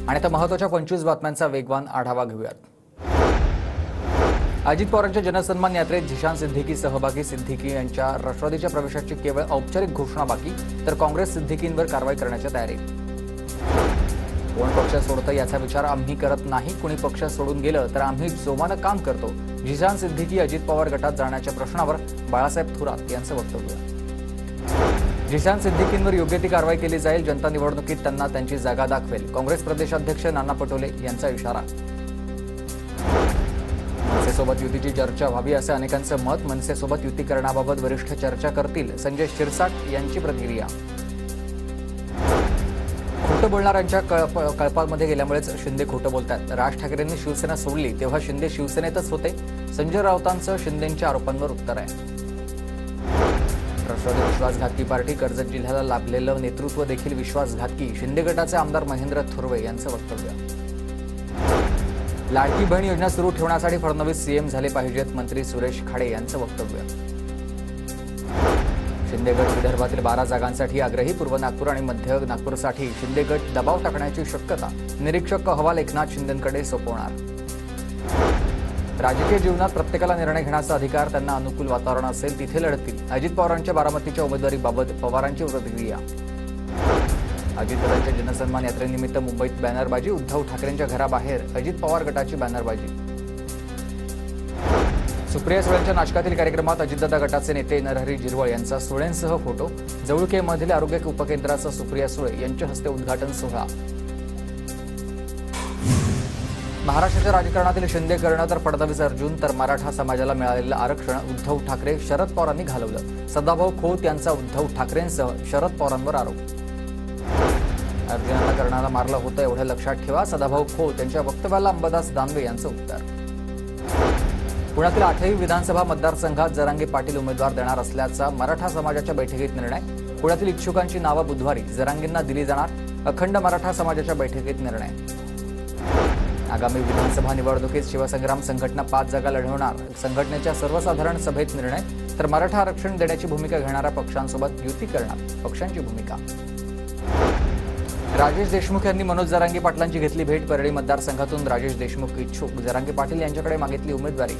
आणि आता महत्त्वाच्या 25 बातम्यांचा वेगवान आढावा घेऊयात। अजित पवारांच्या जनसन्मान यात्रेत झिशान सिद्दीकी सहभागी। सिद्दीकी यांच्या राष्ट्रवादीच्या प्रवेशाची केवळ औपचारिक घोषणा बाकी, तर काँग्रेस सिद्दीकींवर कारवाई करण्याच्या तयारीत। कोण पक्ष सोडतं याचा विचार आम्ही करत नाही, कोणी पक्ष सोडून गेलं तर आम्ही जोमानं काम करतो। झिशान सिद्दीकी अजित पवार गटात जाण्याच्या प्रश्नावर बाळासाहेब थोरात यांचं वक्तव्य। झिशान सिद्दीकींवर योग्य ती कारवाई केली जाईल, जनता निवडणुकीत त्यांना त्यांची जागा दाखवेल। काँग्रेस प्रदेशाध्यक्ष नाना पटोले यांचा इशारा। मनसेसोबत युतीची चर्चा व्हावी असं अनेकांचं मत। मनसेसोबत युती करण्याबाबत वरिष्ठ चर्चा करतील, संजय शिरसाट यांची प्रतिक्रिया। खोटं बोलणाऱ्यांच्या कळपामध्ये गेल्यामुळेच शिंदे खोटं बोलतात। राज ठाकरेंनी शिवसेना सोडली तेव्हा शिंदे शिवसेनेतच होते। संजय राऊतांचं शिंदेंच्या आरोपांवर उत्तर आहे। राष्ट्रवादी विश्वासघातकी पार्टी, कर्जत जिल्ह्याला लाभलेलं नेतृत्व देखील विश्वासघातकी। शिंदे गटाचे आमदार महेंद्र थोरवे यांचं वक्तव्य। लाडकी बहीण योजना सुरू ठेवण्यासाठी फडणवीस सीएम झाले पाहिजेत, मंत्री सुरेश खाडे यांचं वक्तव्य। शिंदे गट विदर्भातील 12 जागांसाठी आग्रही। पूर्व नागपूर आणि मध्य नागपूरसाठी शिंदे गट दबाव टाकण्याची शक्यता। निरीक्षक अहवाल एकनाथ शिंदेंकडे सोपवणार। राजकीय जीवनात प्रत्येकाला निर्णय घेण्याचा अधिकार, त्यांना अनुकूल वातावरण असेल तिथे लढतील। अजित पवारांच्या बारामतीच्या उमेदवारीबाबत पवारांची प्रतिक्रिया। अजितदादांच्या जनसन्मान यात्रेनिमित्त मुंबईत बॅनरबाजी। उद्धव ठाकरेंच्या घराबाहेर अजित पवार गटाची बॅनरबाजी। सुप्रिया सुळेंच्या नाशकातील कार्यक्रमात अजितदादा गटाचे नेते नरहरी झिरवळ यांचा सुळेंसह फोटो। जवळकेमधील आरोग्य उपकेंद्राचा सुप्रिया सुळे यांच्या हस्ते उद्घाटन सोहळा। महाराष्ट्राच्या राजकारणातील शिंदे कर्ण तर फडणवीस अर्जुन, तर मराठा समाजाला मिळालेलं आरक्षण उद्धव ठाकरे शरद पवारांनी घालवलं। सदाभाऊ खोत यांचा उद्धव ठाकरेंसह शरद पवारांवर आरोप। अर्जुनाला कर्णाला मारलं होतं एवढं लक्षात ठेवा, सदाभाऊ खोत यांच्या वक्तव्याला अंबादास दानवे यांचं उत्तर। पुण्यातील 8ही विधानसभा मतदारसंघात जरांगे पाटील उमेदवार देणार असल्याचा मराठा समाजाच्या बैठकीत निर्णय। पुण्यातील इच्छुकांची नावं बुधवारी जरांगेंना दिली जाणार। अखंड मराठा समाजाच्या बैठकीत निर्णय। आगामी विधानसभा निवडणुकीत शिवसंग्राम संघटना 5 जागा लढवणार। संघटनेच्या सर्वसाधारण सभेत निर्णय, तर मराठा आरक्षण देण्याची भूमिका घेणाऱ्या पक्षांसोबत युती करणार पक्षांची भूमिका। राजेश देशमुख यांनी मनोज जरांगे पाटलांची घेतली भेट। परळी मतदारसंघातून राजेश देशमुख इच्छुक। जरांगे पाटील यांच्याकडे मागितली उमेदवारी।